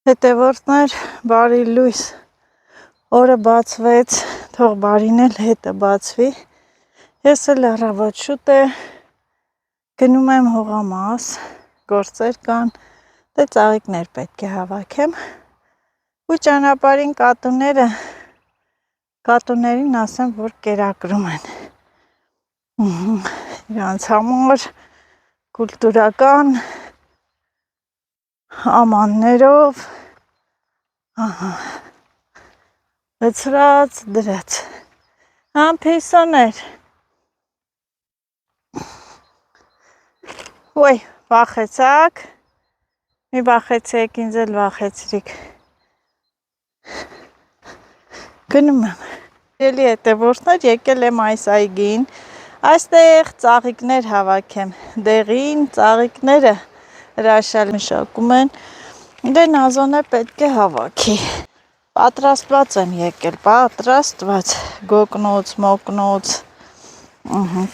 Հետևորդներ, բարի լույս, օրը բացվեց, թող բարին էլ հետը բացվի, ես էլ առավոտ շուտ է, գնում եմ հողամաս, գործեր կան, դե ծաղիկներ պետք է հավաքեմ, ու ճանապարհին կատուներին ասեմ, որ կերակրում են, իրանց համար կուլտուրական ամաններով, լցրած դրած, փեսոներ, ոյ, վախեցակ, մի վախեցեք, ինձ էլ վախեցրիք, գնում եմ, ելի հետևորդներ, եկել եմ այս այգին, այստեղ ծաղիկներ հավաքեմ, դեղին ծաղիկները հրաշալի մշակում են, դե Նազոնը պետք է հավաքի, պատրաստված եմ եկել, պատրաստված, գոգնոց, մոգնոց,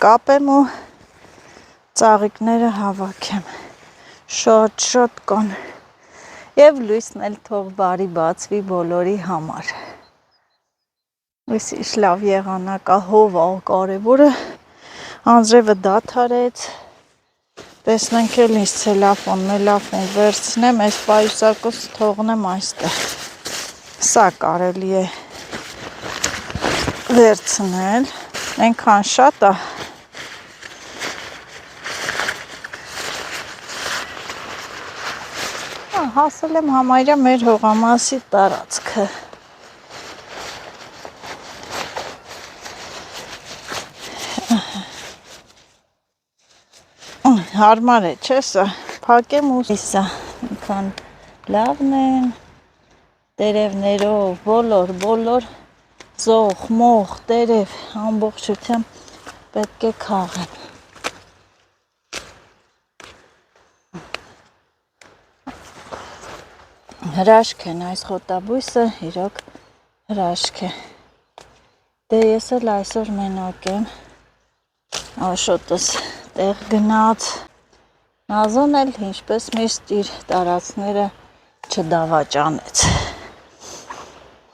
կապեմ ու ծաղիկները հավաքեմ, շատ կան, և լույսն էլ թող բարի բացվի բոլորի համար, լույսիշ լավ եղանակ, հովա կարևորը, անձրևը դադարեց, տեսնենք էլ ինձ ցելոֆան վերցնեմ, այս պայուսակոս թողնեմ այստեղ, սա կարելի է վերցնել, այնքան շատ է, հասել եմ համարյա մեր հողամասի տարածքը, հարմար է, չէ սա, փակեմ ու սա, ինքան լավն են, տերևներով, բոլոր, զող, մող, տերև, ամբողջությամբ պետք է քաղեն, հրաշք են այս խոտաբույսը, իրոք հրաշք է, դե ես էլ այսօր մենակ եմ, Աշոտս տեղ գնաց, Նազոն էլ ինչպես միշտ իր տարածքները չդավաճանեց,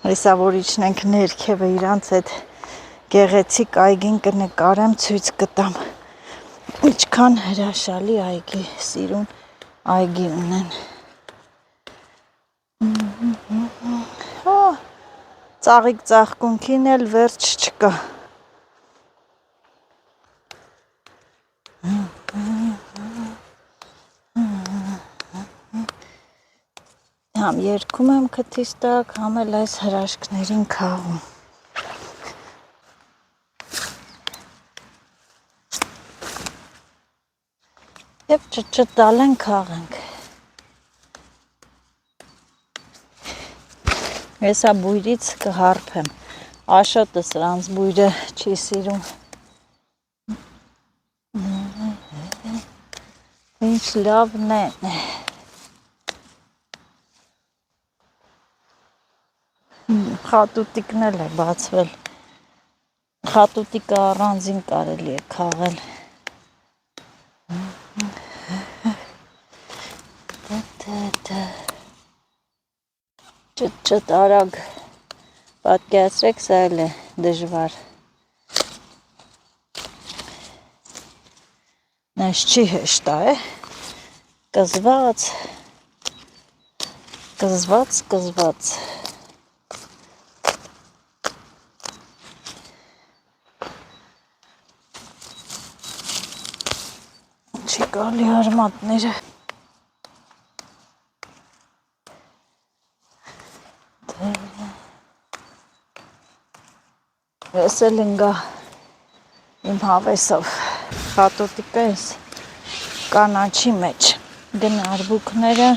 հեսա որ իջնենք ներքևը իրանց այդ գեղեցիկ այգին կնկարեմ, ցույց կտամ, ինչքան հրաշալի այգի, սիրուն այգի ունեն, ծաղիկ ծաղկունքին էլ վերջ չկա, համ երգում եմ քթիս տակ, համ էլ այս հրաշքներին քաղում, և չտալեն քաղենք, հեսա բույրից կհարփեմ, Աշոտը սրանց բույրը չի սիրում, ինչ լավն են, խատուտիկն էլ է բացվել, խատուտիկը առանձին կարելի է քաղել, Չտ արագ, պատկերացրեք սա էլ է դժվար, նես չի հեշտ է, կզված, չի գալի արմատները, ես էլ ընգա իմ հավեսով, խատոտիկը ես կանաչի մեջ, գնարբուկները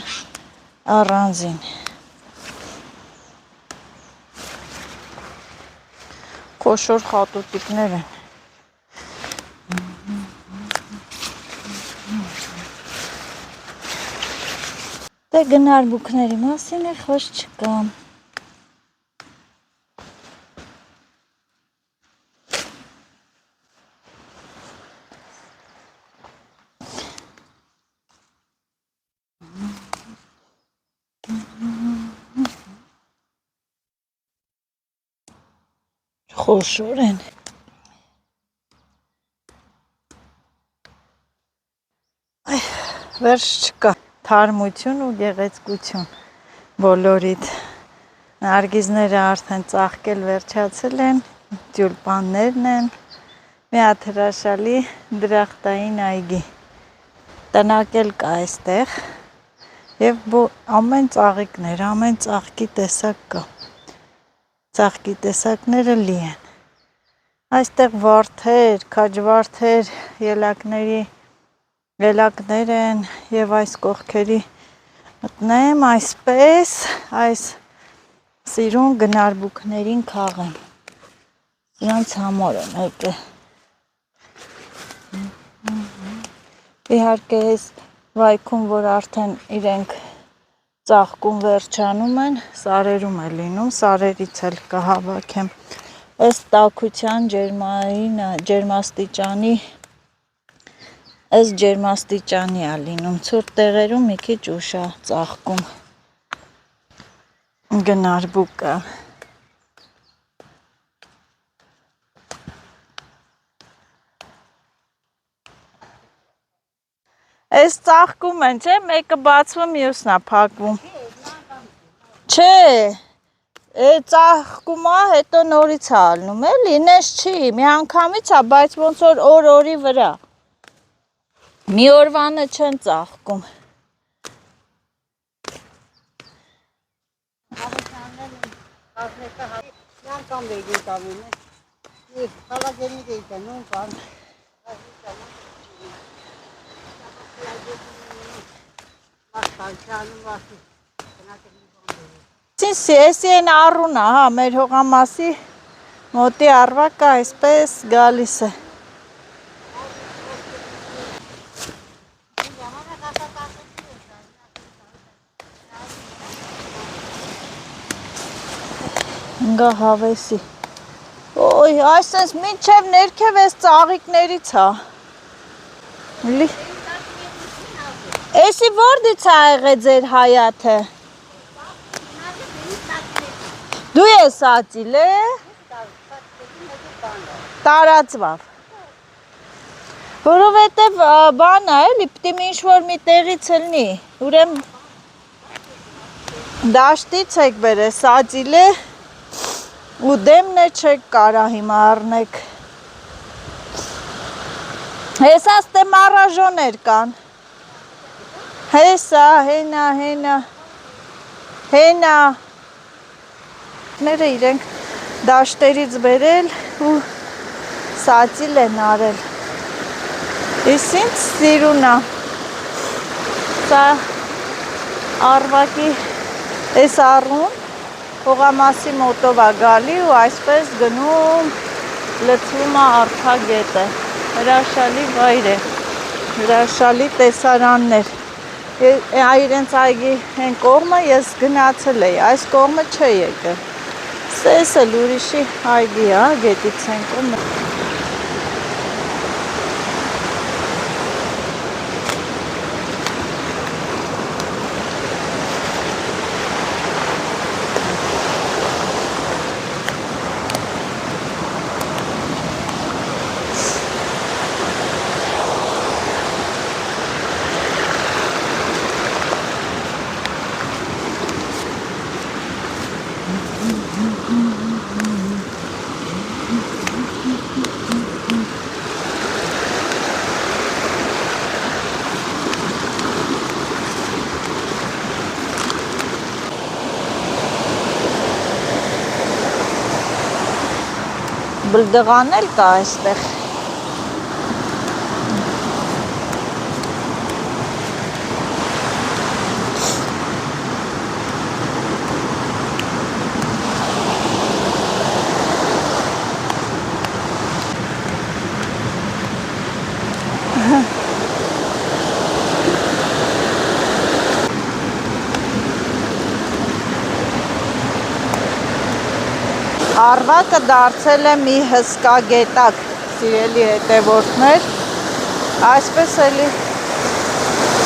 առանձին, խոշոր խատոտիկներ են, դե գնարբուկների մասին է խոսք չկամ, խոշոր են։ Վերջ չկա, թարմություն ու գեղեցկություն բոլորիդ։ Նարգիզները արդեն ծաղկել վերջացել են, տյուլպաններն են, մի հատ հրաշալի դրախտային այգի։ Տնակ էլ կա այստեղ եւ ամեն ծաղիկներ, ամեն ծաղկի տեսակ կա։ Ծաղկի տեսակները լի են։ Այստեղ վարդեր, քաջվարդեր, ելակներ են եւ այս կողքերի մտնեմ այսպես, այս սիրուն գնարբուկներին քաղեմ։ Նրանց համար են եկել։ Իհարկե այս վայքում, որ արդեն իրենք ծաղկում վերջանում են, սարերում է լինում, սարերից էլ կհավաքեմ։ Ըստ տաքության ջերմաստիճանի է լինում, ցուրտ տեղերում մի քիչ ուշ է ծաղկում գնարբուկը։ Այս ծաղկում են, չէ՞, մեկը բացվում, մյուսն է փակվում։ Չէ, ծաղկում է, հետո նորից է ալնում, էլի, ինես չի, մի անգամից է, բայց ոնց որ օր-օրի վրա։ Մի օրվանը չեն ծաղկում։ Էսի են առունը, հա, մեր հողամասի մոտի առվակը այսպես գալիս է։ Գա հավեսի։ Ոյ, այսպես մինչև ներքև էս ծաղիկներից է։ Էսի որդից է եղել ձեր հայաթը։ Դու ես ածիլ է։ Տարածվավ։ Որովհետև բան է, էլի, պիտի ինչ-որ մի տեղից ելնի։ Ուրեմն դաշտից եք բերես, ածիլ է ու դեմն է չեք կարա հիմա առնեք։ Հեսա ստե մարաժոներ կան։ Հեսա, հենա։ Ները իրենք դաշտերից բերել ու սածիլ են արել։ Ես ինձ սիրուն է։ Սա առվակի էս առուն հողամասի մոտով է գալի ու այսպես գնում լցվում է արփագետը։ Հրաշալի վայր է, հրաշալի տեսարաններ։ Իրենց այգի են կողմը ես գնացել էի, այս կողմը չէ եկել։ Սես էլ ուրիշի այգի է, գետից են կողմը։ Բլդղան էլ կա այստեղ։ Առվակը դարձել է մի հսկա գետակ, սիրելի հետևորդներ, այսպես էլի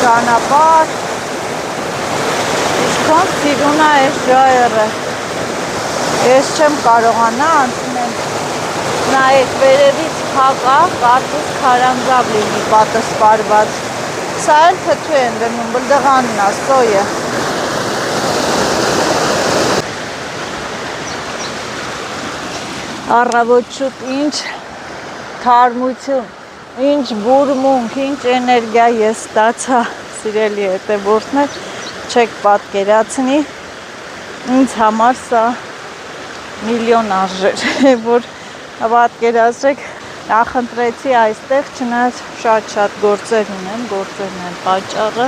ճանապարհ, ինչքան սիրուն է այս ժայռը, ես չեմ կարողանա անցնել։ Նայեք, վերևից փակա, կարծես քարանձավ լինի պատը սպարված։ Սա էլ թթու են դնում, բլդղանն է, սոյը։ Առավոտ շուտ ինչ թարմություն, ինչ բուրմունք, ինչ էներգիա ես ստացա, սիրելի հետևորդներ, չեք պատկերացնի, ինձ համար սա միլիոն արժեր, որ պատկերացրեք, նախընտրեցի այստեղ, չնայած շատ գործեր ունեմ, գործերն են պատճառը։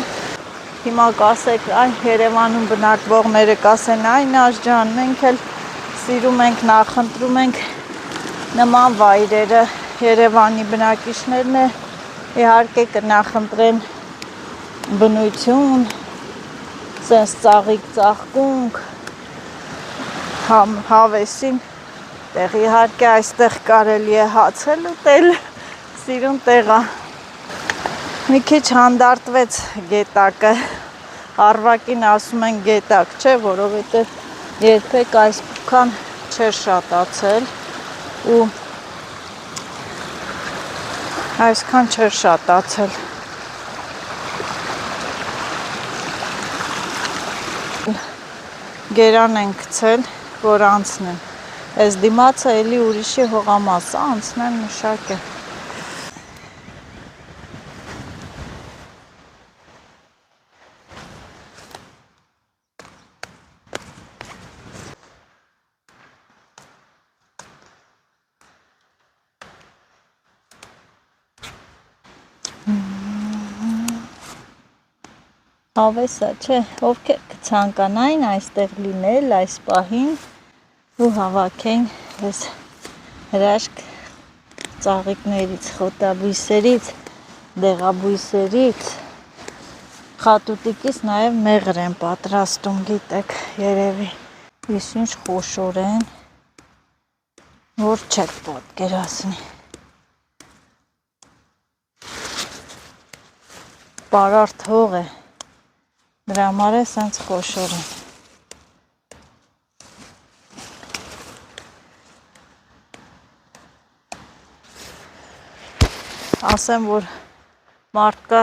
Հիմա կասեք, այ Երևանում բնակվողները կասեն, այ Նազ ջան, մենք էլ սիրում ենք, նախընտրում ենք նման վայրերը, Երևանի բնակիչներն իհարկե կնախընտրեն բնություն, սենց ծաղիկ ծաղկունք, հավեսին, տեղ իհարկե այստեղ կարելի է հացել ուտել, սիրուն տեղա։ Մի քիչ հանդարտվեց գետակը, Արվակին ասում են գետակ, չէ, որովհետև երբեք այսքան չէր շատացել ու այսքան չէր շատացել։ Գերան են գցել, որ անցնեն։ Այս դիմացը էլի ուրիշի հողամասը, անցնեն մշակ է։ Հավեսա, չէ, ովքեր կցանկանային այստեղ լինել այս պահին ու հավաքեն ես հրաշք ծաղիկներից, խոտաբույսերից, դեղաբույսերից, խատուտիկից նաև մեղր են պատրաստում, գիտեք, երևի, ես ինչ խոշոր են, որ չեք պատկերացնի։ Պարարտ հող է, դրա համար է սենց խոշոր են։ Ասեմ, որ մարդկա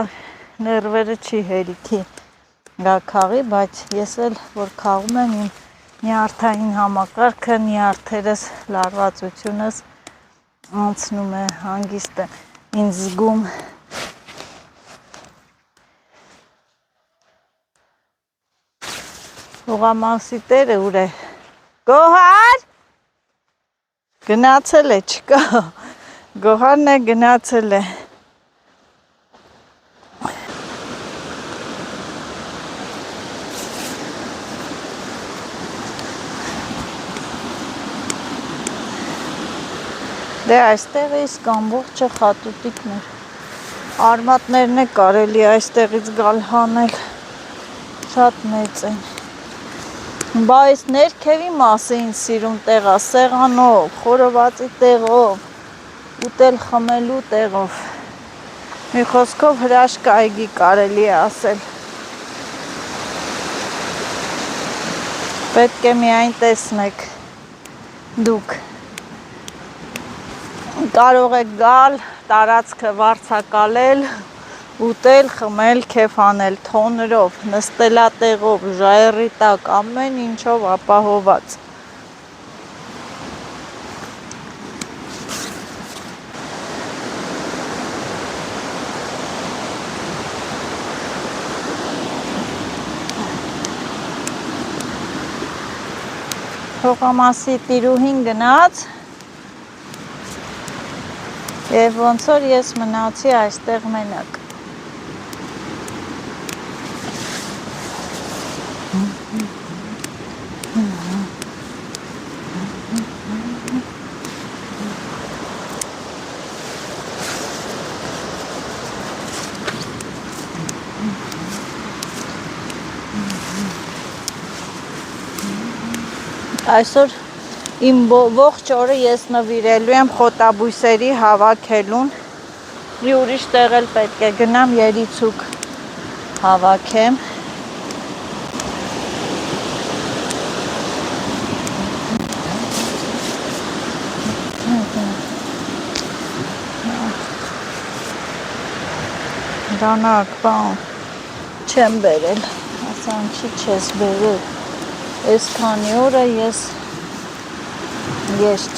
ներվերը չի հերիքի գա քաղի, բայց ես էլ, որ քաղում եմ իմ նյարդային համակարգը, նյարդերս, լարվածությունս անցնում է, հանգիստ է ինձ զգում։ Հողամասի տերը ուր է։ Գոհար։ Գնացել է, չկա։ Գոհարն է գնացել է։ Դե այստեղ իսկ ամբողջը խատուտիկներ։ Արմատներն է կարելի այստեղից գալ հանել։ Շատ մեծ են։ Բա այս ներքևի մասը ինձ սիրում տեղա, սեղանով, խորովածի տեղով, ուտել խմելու տեղով։ Մի խոսքով հրաշք այգի կարելի է ասել։ Պետք է միայն տեսնեք դուք։ Կարող եք գալ, տարածքը վարձակալել, ուտել, խմել, քեֆ անել թոնրով, նստելատեղով, ժայռի տակ, ամեն ինչով ապահոված։ Հողամասի տիրուհին գնաց և ոնց որ ես մնացի այստեղ մենակ։ Այսօր իմ ողջ օրը ես նվիրելու եմ խոտաբույսերի հավաքելուն։ Մի ուրիշ տեղ էլ պետք է գնամ երիցուկ հավաքեմ։ դանակ, բան չեմ բերել, ասան չի չես բերել, ես քանի օր է ես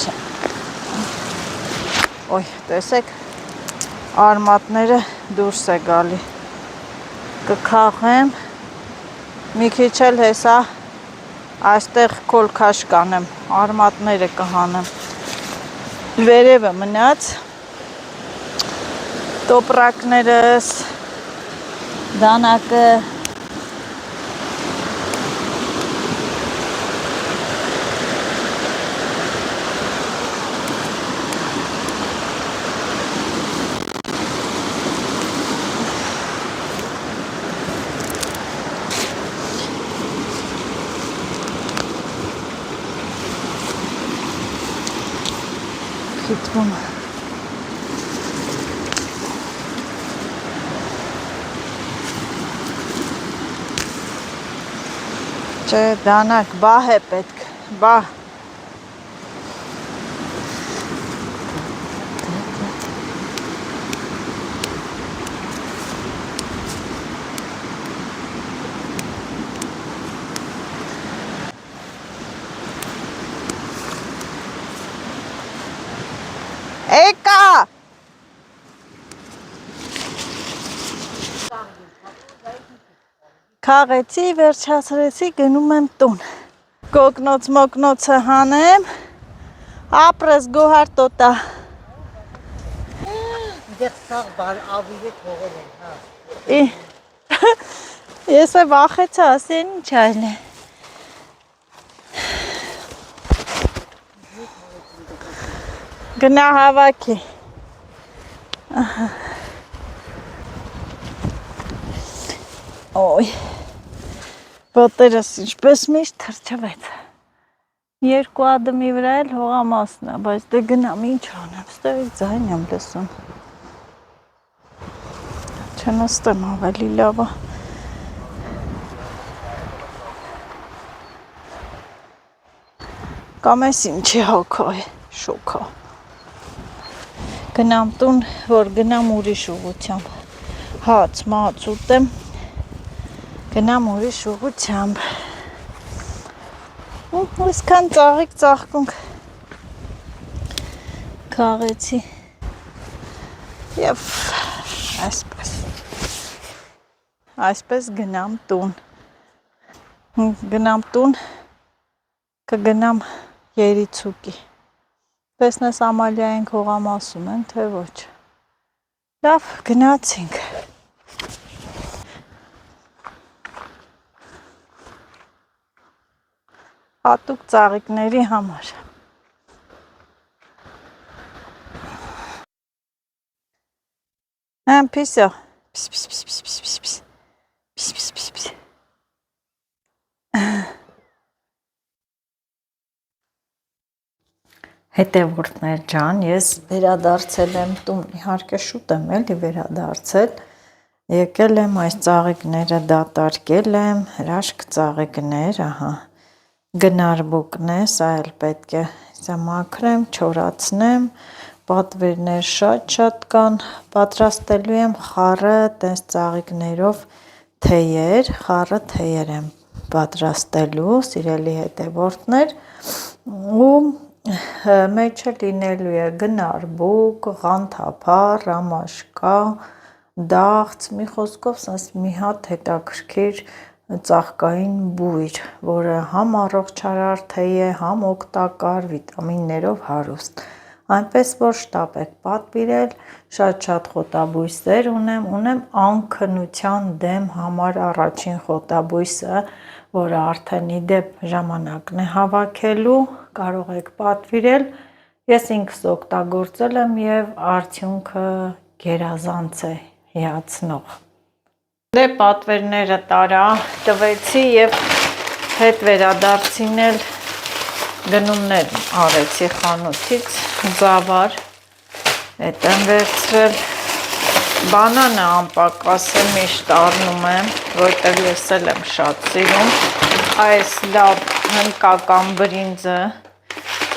չեմ, ոյ, տեսեք, արմատները դուրս է գալի, կքաղեմ, մի քիչ էլ հեսա այստեղ կոլքաշ կանեմ, արմատները կհանեմ, վերևը մնաց, տոպրակներս, դանակը, խիթվում Չէ, դանակ, բահ է պետք, բահ Եկա Քաղեցի, վերջացրեցի, գնում եմ տուն Կոկնոց մոկնոցը հանեմ Ապրես գոհար տոտա Դեղ սաղ ավիրը թողել են, Ես է վախեցա, ասեն ինչ այլ է Գնա հավաքի Ոյ Ոտերս ինչպես միշտ թրջվեց Երկու ադմի վրա էլ հողամասն է, բայց դե գնամ ինչ անեմ, ստեղից ձայն եմ լսում Չնստեմ ավելի լավը Կամ ես ինչի հոգա է, շոքա Գնամ տուն, որ գնամ ուրիշ ուղությամբ Հաց, մաց ուտեմ Գնամ ուրիշ ուղությամբ Այսքան ծաղիկ ծաղկունք Քաղեցի Եվ այսպես գնամ տուն Գնամ տուն Կգնամ երիցուկի Տեսնես ամալյային հողամասում են, թե ոչ Լավ, գնացինք Հատուկ ծաղիկների համար Պիսո Պիս Հետևորդներ ջան, ես վերադարձել եմ տուն, իհարկե շուտ եմ էլի վերադարձել, եկել եմ այս ծաղիկները դատարկել եմ, հրաշք ծաղիկներ, ահա, գնարբուկն է, սա էլ պետք է մաքրեմ, չորացնեմ, պատվերներ շատ կան, պատրաստելու եմ խառը տես ծաղիկներով թեյեր, խառը թեյեր եմ պատրաստելու, սիրելի հետևորդներ, ու մեջը լինելու է գնարբուկ, ղանթափառ, ռամաշկա, դաղց, մի խոսքով սենց մի հատ հետաքրքիր ծաղկային բույր, որը համ առողջարար թեյ է, համ օգտակար, վիտամիններով հարուստ։ Այնպես որ շտապ եք պատվիրել, շատ խոտաբույսեր ունեմ անքնության դեմ համար առաջին խոտաբույսը, որը արդեն իդեպ ժամանակն է հավաքելու, կարող եք պատվիրել, ես ինքս օգտագործել եմ և արդյունքը գերազանց է հիացնող։ Դե պատվերները տարա, տվեցի և հետ վերադարձին էլ գնումներ արեցի խանութից, ձավար, հետ եմ վերցրել, բանանը անպակասը միշտ առնում եմ, որտեղ ես էլ եմ շատ սիրում, այս լավ հնդկական բրինձը,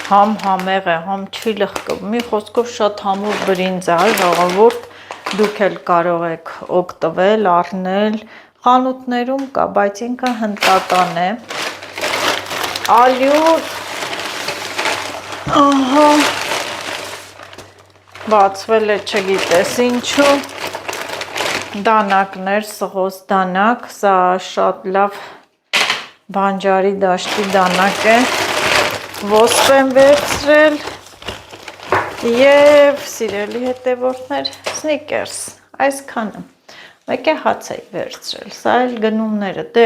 համ համեղ է, համ չի լխկում, մի խոսքով շատ համով բրինձ է, ժողովուրդ, դուք էլ կարող եք օգտվել, առնել, խանութներում կա, բայց ինքը հնդկական է, ալյուր, ահա, բացվել է չգիտես ինչու, դանակներ, սղոս դանակ, սա շատ լավ բանջարի դաշտի դանակ է, ոսպ եմ վերցրել և սիրելի հետևորդներ, սնիկերս, այսքանը, մեկ է հաց էի վերցրել, սա էլ գնումները, դե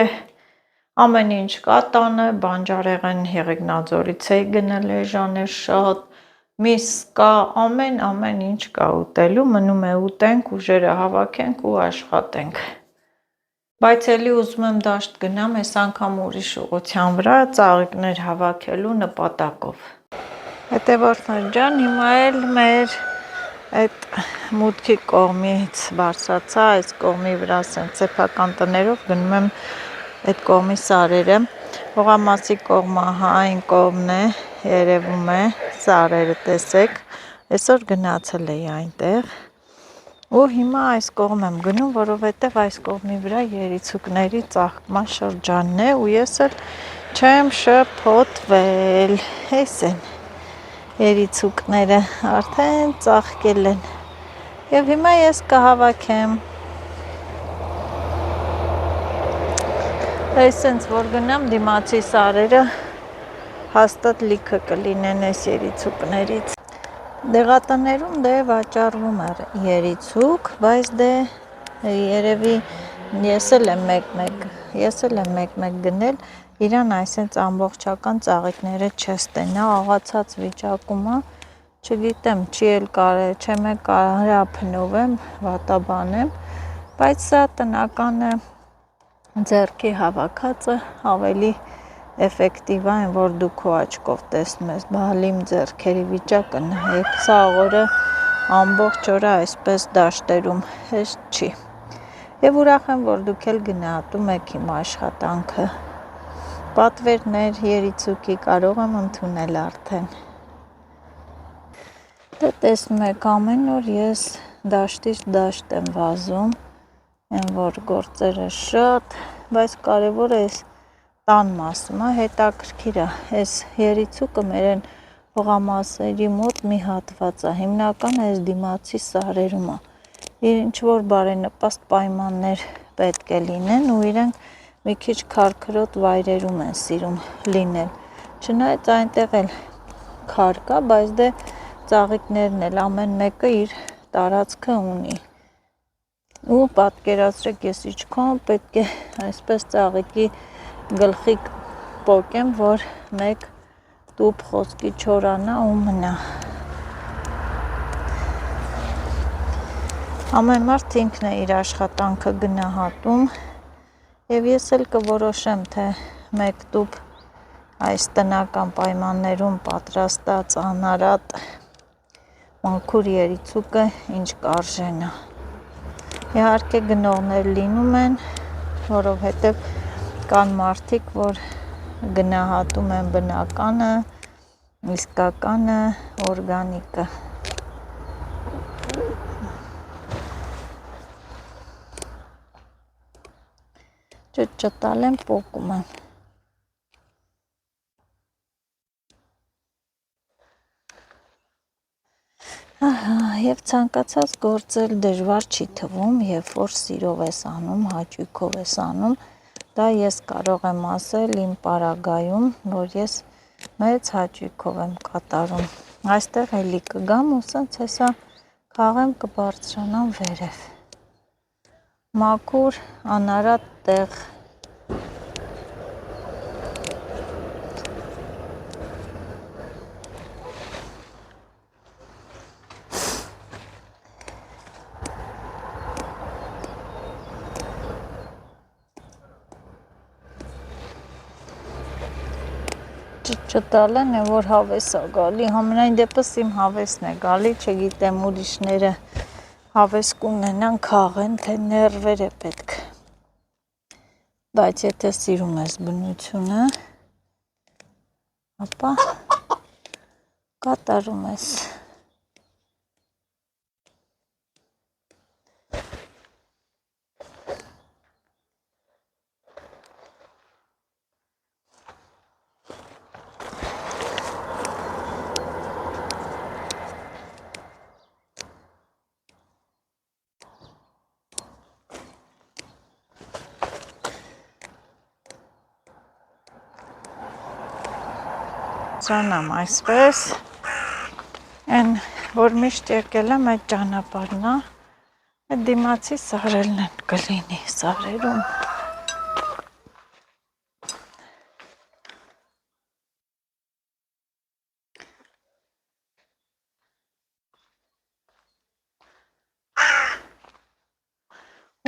ամեն ինչ կա տանը, բանջարեղեն Եղեգնաձորից էի գնել էժան էր շատ, միս կա, ամեն ինչ կա ուտելու, մնում է ուտենք, ուժերը հավաքենք ու աշխատենք, բայց էլի ուզում եմ դաշտ գնամ, այս անգամ ուրիշ ուղղության վրա, ծաղիկներ հավաքելու նպատակով, հետևորդներ ջան, հիմա էլ մեր այդ մուտքի կողմից բարձրացա, այս կողմի վրա սենց սեփական տներով գնում եմ այդ կողմի սարերը, Հողամասի կողմը, այն կողմն է, երևում է, սարերը տեսեք, այսօր գնացել էի այնտեղ, ու հիմա այս կողմ եմ գնում, որովհետև այս կողմի վրա երիցուկների ծաղկման շրջանն է, ու ես էլ չեմ շփոթվել, այս են երիցուկները, արդեն ծաղկել են, և հիմա ես կհավաքեմ, այսենց որ գնամ դիմացի սարերը հաստատ լիքը կլինեն այս երիցուկներից, դեղատներում դե վաճառվում է երիցուկ, բայց դե երևի ես էլ եմ մեկ գնել, իրան այսենց ամբողջական ծաղիկները չես տենա, աղացած վիճակում է, չգիտեմ, չեմ է կարա փնովեմ, վատաբանեմ, բայց սա տնականը ձեռքի հավաքածը ավելի էֆեկտիվ է, որ դու քո աչքով տեսնում ես, բալիմ ձեռքերի վիճակը նայեք, սա օրը ամբողջ օրը այսպես դաշտերում հեշտ չի, և ուրախ եմ, որ դուք էլ գնահատում եք իմ աշխատանքը, պատվերներ երիցուկի կարող եմ ընդունել արդեն, դե տեսնում եք ամեն օր ես դաշտից դաշտ եմ վազում, են որ գործերը շատ, բայց կարևորը այս տան մասում է, հետաքրքիր է, այս երիցուկը մեր են հողամասերի մոտ մի հատված է, հիմնական այս դիմացի սարերում է, ինչ-որ բարենպաստ պայմաններ պետք է լինեն ու իրենք մի քիչ քարքրոտ վայրերում են սիրում լինել, չնայած այնտեղ էլ քար կա, բայց դե ծաղիկներն էլ ամեն մեկը իր տարածքը ունի, ու պատկերացրեք ես իչքան պետք է այսպես ծաղիկի գլխիկ պոկեմ, որ մեկ տուփ խոսքի չորանա ու մնա, ամեն մարդ ինքն է իր աշխատանքը գնահատում, և ես էլ կորոշեմ, թե մեկ տուփ այս տնական պայմաններում պատրաստած անարատ մաքուր երիցուկը ինչ կարժեն է, իհարկե գնողներ լինում են, որովհետև կան մարդիկ, որ գնահատում են բնականը, իսկականը, օրգանիկը, ճտալ եմ, պոկում եմ, և ցանկացած գործել դժվար չի թվում, երբ որ սիրով ես անում, հաճույքով ես անում, դա ես կարող եմ ասել իմ պարագայում, որ ես մեծ հաճույքով եմ կատարում, այստեղ էլի կգամ ու սենց հեսա քաղեմ կբարձրանամ վերև, մաքուր անարատ տեղ, Չտալեն է, որ հավես է գալի, համենայն դեպս իմ հավեսն է գալի, չգիտեմ ուրիշները հավես կունենան քաղեն, թե ներվեր է պետք, բայց եթե սիրում ես բնությունը, ապա կատարում ես, կկործանամ այսպես, են, որ միշտ եկել եմ այդ ճանապարհն է, այդ դիմացի սարերն են կլինի, սարերում։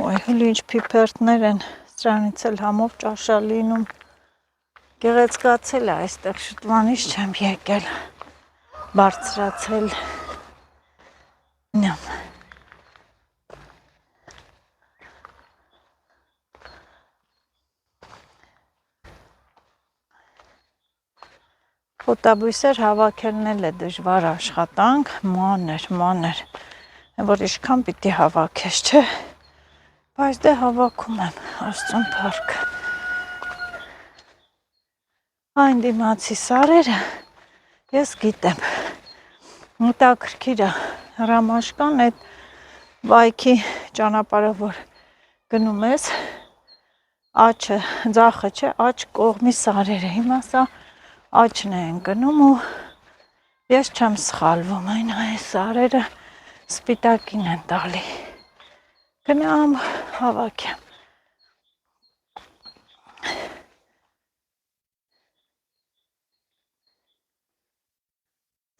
Ոյ, հլի ինչ փիփերտներ են, սրանից էլ համով ճաշա լինում, գեղեցկացել է այստեղ շուտվանից չեմ եկել, բարձրացել, նյամ։ Խոտաբույսեր հավաքելն էլ է դժվար աշխատանք, մանր, որ ինչքան պիտի հավաքես, չէ, բայց դե հավաքում եմ, Աստծուն փառք։ Այն դիմացի սարերը, ես գիտեմ, հետաքրքիր է, Ռամաշկան այդ վայքի ճանապարհը, որ գնում ես, աչը, ձախը չէ, աչ կողմի սարերը, հիմա սա աչն են գնում ու ես չեմ սխալվում, այն այս սարերը սպիտակին են տալի, գնամ հավաքեմ։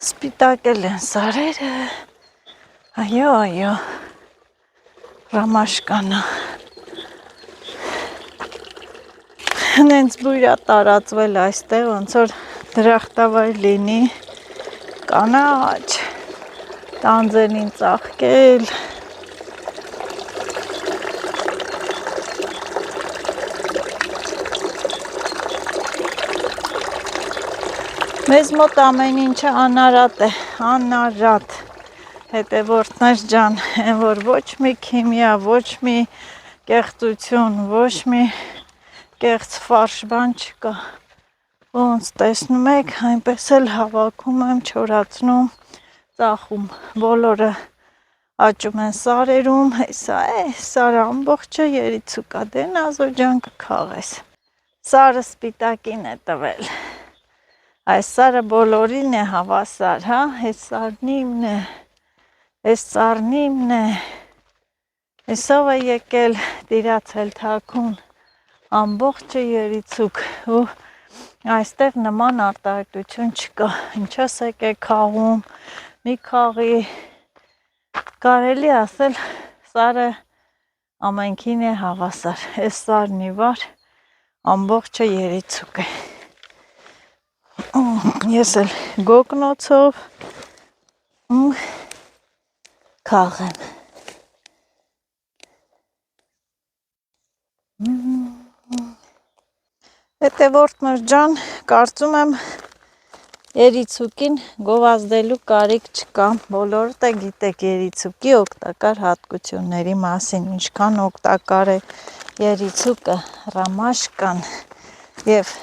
Սպիտակել են սարերը, այո, Ռամաշկանը, հենց բույր է տարածվել այստեղ, ոնց որ դրախտավայր լինի, կանաչ, տանձերին ծաղկել, մեզ մոտ ամեն ինչը անարատ է, անարատ, հետևորդներ ջան, են որ ոչ մի քիմիա, ոչ մի կեղծություն, ոչ մի կեղծ ֆարշ բան չկա, ոնց տեսնում եք, այնպես էլ հավաքում եմ, չորացնում, ծախում, բոլորը աճում են սարերում, հեսա է, սարը ամբողջը երիցուկ է, դե Նազո ջան կքաղես, սարը սպիտակին է տվել, այս սարը բոլորին է հավասար, հա, այս սարն իմն է, այս սարն իմն է, այսով է եկել տիրացել թաքուն, ամբողջը երիցուկ ու այստեղ նման արտահայտություն չկա, ինչպես եկեք քաղում, մի քաղի, կարելի ասել սարը ամենքին է հավասար, այս սարն ի վար ամբողջը երիցուկ է, ես էլ գոգնոցով քաղեմ, հետևորդներ ջան, կարծում եմ երիցուկին գովազդելու կարիք չկա, բոլորդ է գիտեք երիցուկի օգտակար հատկությունների մասին, ինչքան օգտակար է երիցուկը, Ռամաշկան և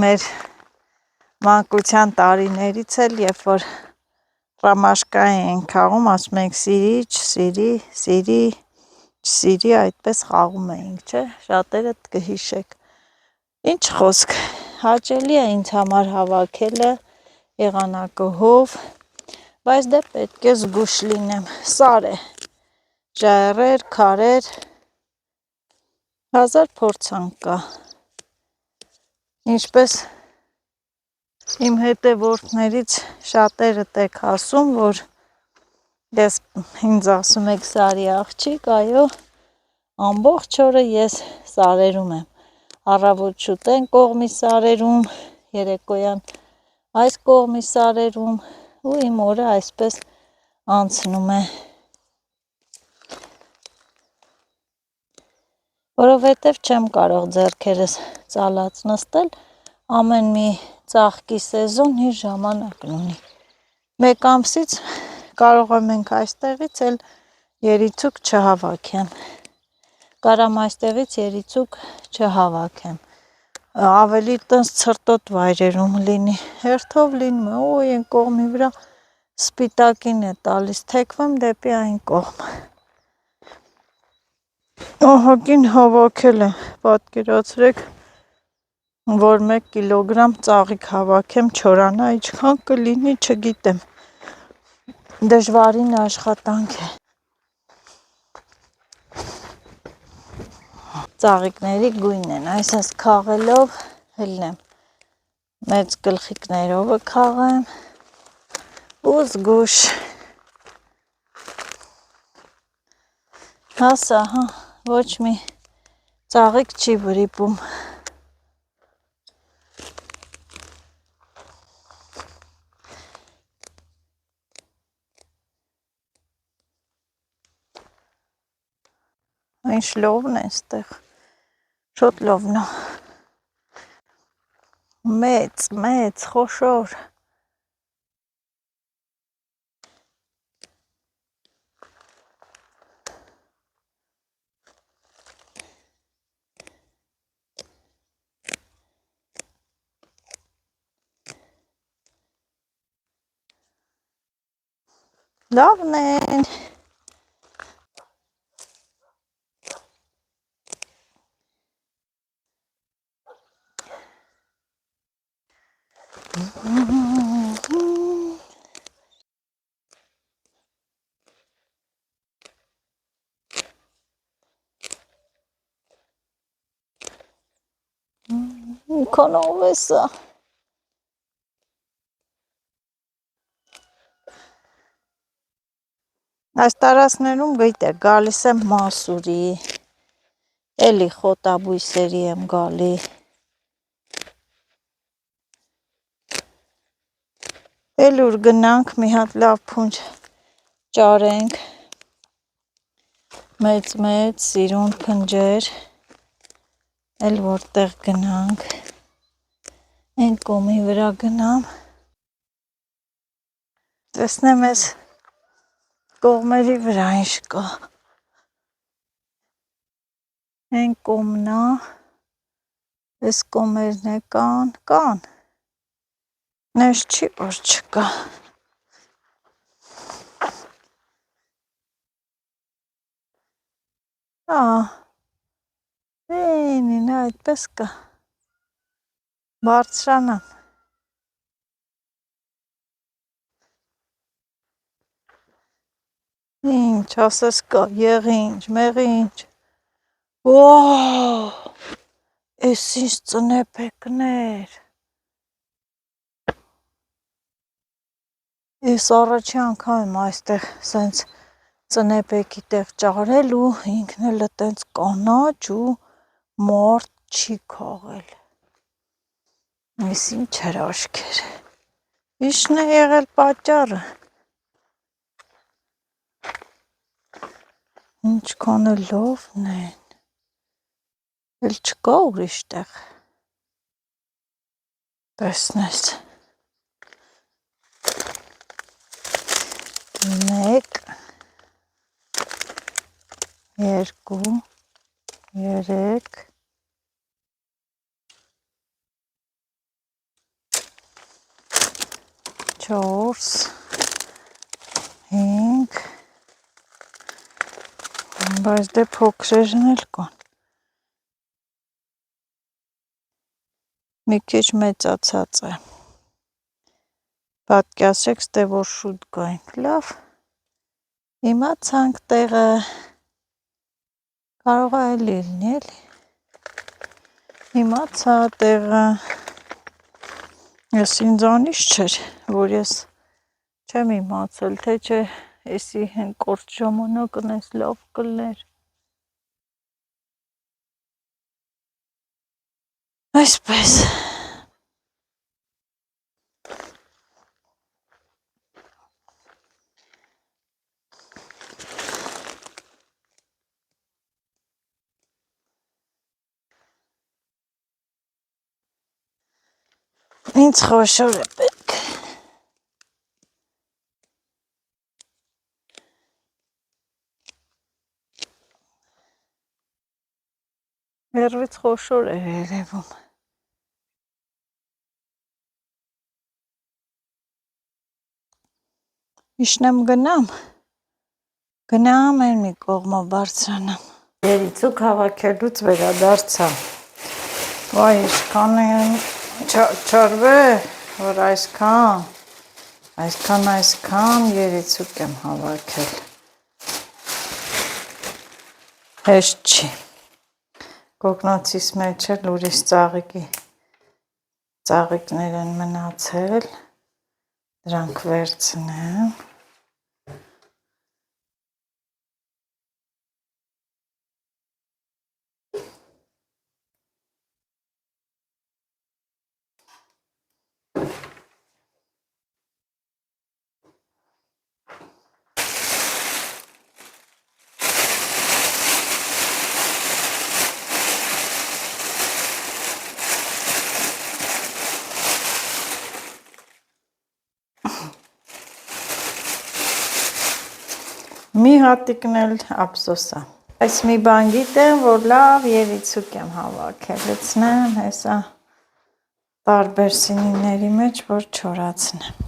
մեր մանկության տարիներից էլ, երբ որ Ռամաշկա են քաղում, ասում ենք սիրի, չսիրի, չսիրի, այդպես խաղում էինք, չէ, շատերդ կհիշեք, ինչ խոսք, հաճելի է ինձ համար հավաքելը եղանակահով, բայց դե պետք է զգույշ լինեմ, սար է, ժայռեր, քարեր, հազար փորձանք կա, ինչպես իմ հետևորդներից շատերդ եք ասում, որ ես ինձ ասում եք սարի աղջիկ, այո, ամբողջ օրը ես սարերում եմ, առավոտ շուտ են կողմի սարերում, երեկոյան այս կողմի սարերում ու իմ օրը այսպես անցնում է, որովհետև չեմ կարող ձեռքերս ծալած նստել, ամեն մի ծաղկի սեզոն իր ժամանակն ունի, մեկ ամսից կարող եմ ենք այստեղից էլ երիցուկ չհավաքեմ, կարամ այստեղից երիցուկ չհավաքեմ, ավելի տենց ցրտոտ վայրերում լինի, հերթով լինում է, ոյ այն կողմի վրա սպիտակին է տալիս, թեքվեմ դեպի այն կողմ, ահագին հավաքել եմ, պատկերացրեք, որ 1 կիլոգրամ ծաղիկ հավաքեմ չորանա, ինչքան կլինի չգիտեմ, դժվարին աշխատանք է։ Ծաղիկների գույնն են, այսպես քաղելով հելնեմ, մեծ գլխիկներովը քաղեմ ու զգուշ։ Հասա, հա, ոչ մի ծաղիկ չի վրիպում։ Ինչ լովն է ստեղ, շոտ լովն է, մեծ, խոշոր։ Լավն են։ Քոնով է սա։ Այս տարածքներում գիտե գալիս եմ մասուրի, էլի խոտաբույսերի եմ գալի։ Էլ ուր գնանք մի հատ լավ փունջ ճարենք, մեծ սիրուն փնջեր, էլ որտեղ գնանք, այն կոմի վրա գնամ, տեսնեմ ես կողմերի վրա ինչ կա, այն կոմնա, ես կոմերն է կան, նեզ չի որ չկա, ինին այդպես կա, բարձրանամ, ինչ ասես կա, եղինջ, մեղինջ, էս ինչ ծնեպեկներ, ես առաջի անգամ եմ այստեղ սենց ծնեպեկի տեղ ճարել ու ինքն էլ տենց կանաչ ու մարդ չի քաղել, ես ինչ հրաշքեր, իշն է եղել պատճառը, ինչքան է լովն են, էլ չկա ուրիշ տեղ, տեսնես, 1, 2, 3, 4, 5, բայց դե փոքրերն էլ կան, մի քիչ մեծացած է, պատկասեք ստե որ շուտ գայինք, լավ, իմացանք տեղը, կարող է էլի լինի, իմացա տեղը, ես ինձանից չէր, որ ես չեմ իմացել, թե չէ էսի հեն կորտ ժամանակն ես լավ կլներ, այսպես, ինձ խոշոր է պետք, հեռվից խոշոր է երևում, իշնեմ գնամ այն մի կողմը բարձրանամ, երիցուկ հավաքելուց վերադարձա, Վայ, այսքան են չարվե, որ այսքան երիցուկ եմ հավաքել։ Հեշտ չի։ Կոգնոցիս մեջ էլ ուրիշ ծաղիկներ են մնացել, դրանք վերցնեմ։ Մի հատիկն էլ ափսոսա։ Այս մի բան գիտեմ, որ լավ երիցուկ եմ հավաքել, լցնեմ հեսա տարբեր սինիների մեջ, որ չորացնեմ։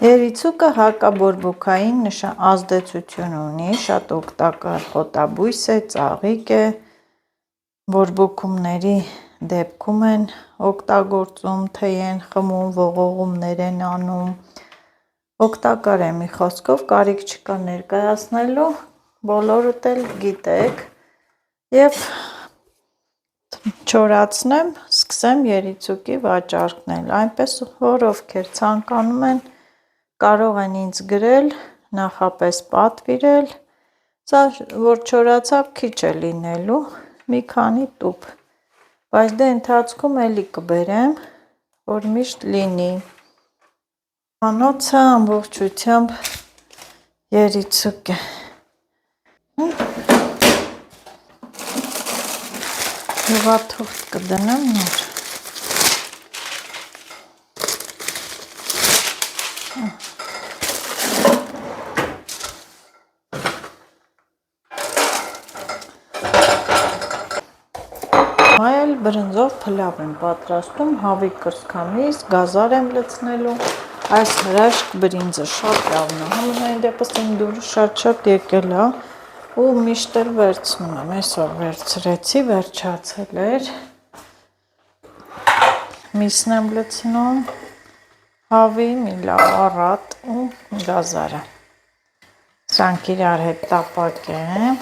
Երիցուկը հակաբորբոքային ազդեցություն ունի, շատ օգտակար խոտաբույս է, ծաղիկ է, բորբոքումների դեպքում են օգտագործում, թեյ են խմում, ողողումներ են անում, օգտակար է մի խոսքով, կարիք չկա ներկայացնելու, բոլորդ էլ գիտեք, և չորացնեմ, սկսեմ երիցուկի վաճառքն, այնպես որ ովքեր ցանկանում են, կարող են ինձ գրել, նախապես պատվիրել, սա որ չորացավ քիչ է լինելու, մի քանի տուփ, բայց դե ընթացքում էլի կբերեմ, որ միշտ լինի։ Անոցը ամբողջությամբ երիցուկ է։ Յուղաթուղթ կդնեմ նոր։ Այլ բրնձով փլավ եմ պատրաստում, հավի կրծքամիս, գազար եմ լցնելու, այս հրաշք բրինձը շատ լավն է, համենայն դեպս իմ դուրս շատ եկել է ու միշտ էլ վերցնում եմ, այսօր վերցրեցի, վերջացել էր, միսն եմ լցնում, հավի մի լավ առատ ու գազարը, սրանք իրար հետ տապակեմ,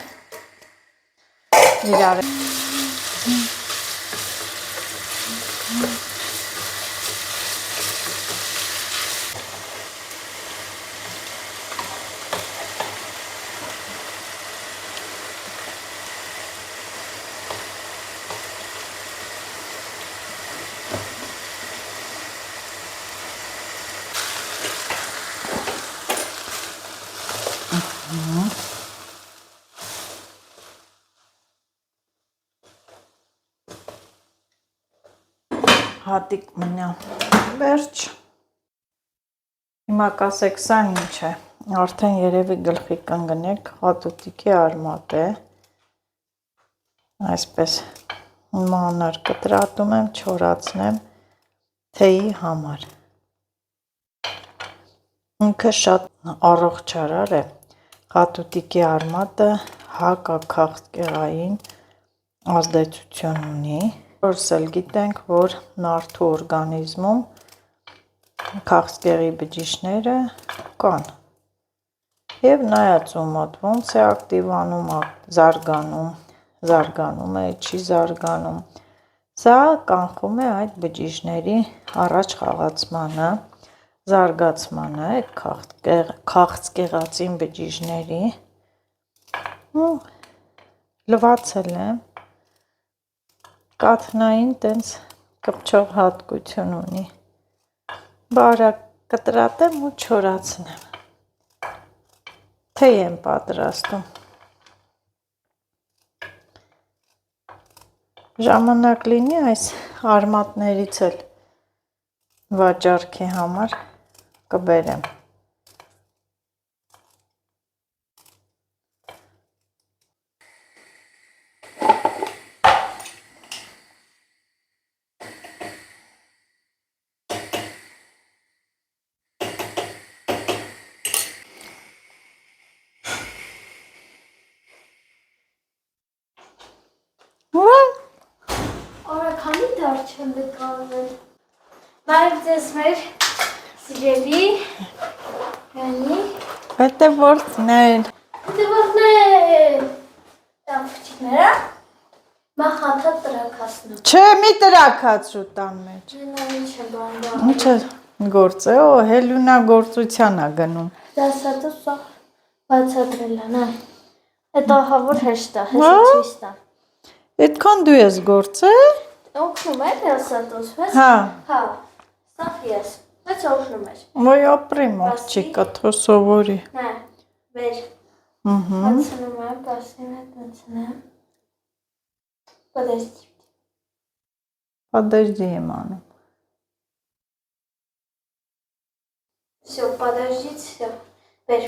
իրար հատիկ մնա վերջ, հիմա կասեք սա ինչ է, արդեն երևի գլխի կընկնեք, հատուտիկի արմատ է, այսպես մանր կտրատում եմ, չորացնեմ թեյի համար, ինքը շատ առողջարար է, հատուտիկի արմատը հակաքաղցկեղային ազդեցություն ունի, որս էլ գիտենք, որ մարդու օրգանիզմում քաղցկեղի բջիջները կան և նայած ում մոտ ոնց է ակտիվանում, զարգանում է, չի զարգանում, սա կանխում է այդ բջիջների առաջ խաղացմանը, զարգացմանը, այդ քաղցկեղածին բջիջների, լվացել եմ, կաթնային տենց կպչող հատկություն ունի, բարակ կտրատեմ ու չորացնեմ, թեյ եմ պատրաստում, ժամանակ լինի այս արմատներից էլ վաճառքի համար կբերեմ, քանի դար չեմ նկարվել։ Նաև ձեզ մեր սիրելի հանի Հետևորդներ։ հետևորդներ։ Տանքիչները մախաթա տրակասնու։ Չէ, մի տրակացու տան մեջ։ Ինչ է բան։ Ինչ է գործ է, Հելունա գործության է գնում։ Դասատու սա բացատրել է, նայ։ Հետո հավոր հեշտ է, հեսը ցույց տա։ Այդքան դու ես գործել։ Օգնում է դասատուս, հես։ Հա։ Հա։ Սա ես։ Բայց օգնում է։ Ոյ ապրի մաղջիկա, թող սովորի։ Նայ, վեր։ Ահա։ Անցնում եմ, պասին հետ անցնեմ։ Подожди. Подожди եմ անում։ Всё, подождите, всё. Վեր։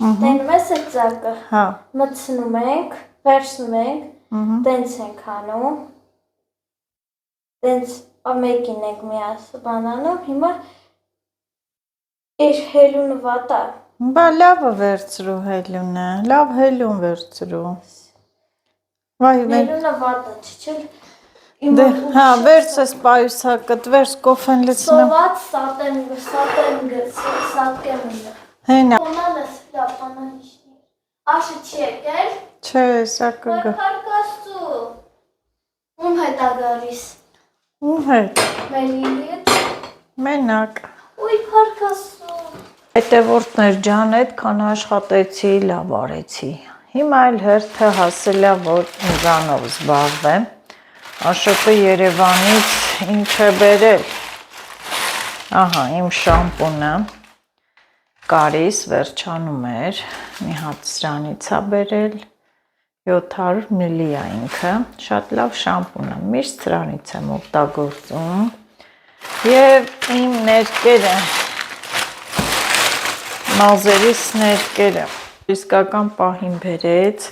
Տենում ես այդ ձակը։ Հա։ Մտցնում ենք, վերցնում ենք, տենց ենք անում։ Տենց ամեկին ենք միասը բանանում, հիմա իր հելունը վատա։ Բա լավը վերցրու Հելունը, լավ Հելուն վերցրու։ Վայ, Հելունը վատա, չիչել։ դե, հա, վերցես պայուսակդ, վերց կոֆեն լցնեմ։ Սոված սատկեմ։ Հենա։ Կոնալս լապանան իշնի։ Աշը չի եկել։ Չէ, սա կգա։ Պարկաստու։ Ում հետ է գալիս։ Ում հետ։ Մելիի հետ։ Մենակ։ Ուй պարկաստու։ Հետևորդներ ջան, այդքան աշխատեցի, լավ արեցի։ Հիմա այլ հերթը հասել է, որ ինձանով զբաղվեմ։ Աշոտը Երևանից ինչ է բերել։ Ահա, իմ շամպունը կարիս վերջանում էր, մի հատ սրանից է բերել, 700 մլի է ինքը, շատ լավ շամպուն է, միշտ սրանից եմ օգտագործում և իմ ներկերը, մազերիս ներկերը, իսկական պահին բերեց,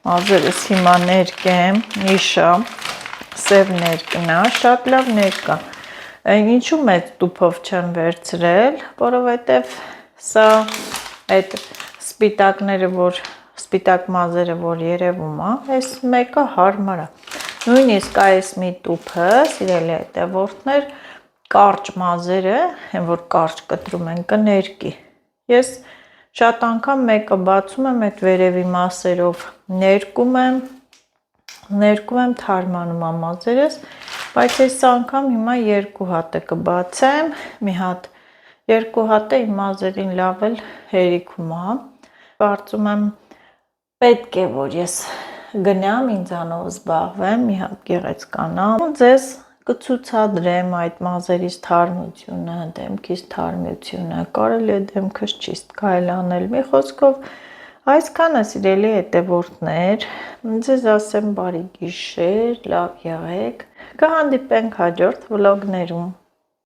մազերս հիմա ներկեմ, նիշա, սև ներկնա, շատ լավ ներկա, ինչու մեծ տուփով չեմ վերցրել, որովհետև սա այդ սպիտակները, որ սպիտակ մազերը, որ երևում է, այս մեկը հարմար է, նույնիսկ այս մի տուփը, սիրելի հետևորդներ, կարճ մազերը, որ կարճ կտրում են, կներկի, ես շատ անգամ մեկը բացում եմ, այդ վերևի մասերով ներկում եմ, թարմանում եմ մազերս, բայց այս անգամ հիմա երկու հատ է կբացեմ, մի հատ, երկու հատ է իմ մազերին լավ էլ հերիքում է, կարծում եմ պետք է, որ ես գնամ, ինձանով զբաղվեմ, մի հատ գեղեցկանամ, ձեզ կցուցադրեմ այդ մազերից թարմությունը, դեմքից թարմությունը, կարելի է դեմքս ճիշտ քայլանել, մի խոսքով այսքանը սիրելի հետևորդներ, ձեզ ասեմ բարի գիշեր, լավ եղեք, կհանդիպենք հաջորդ վլոգներում։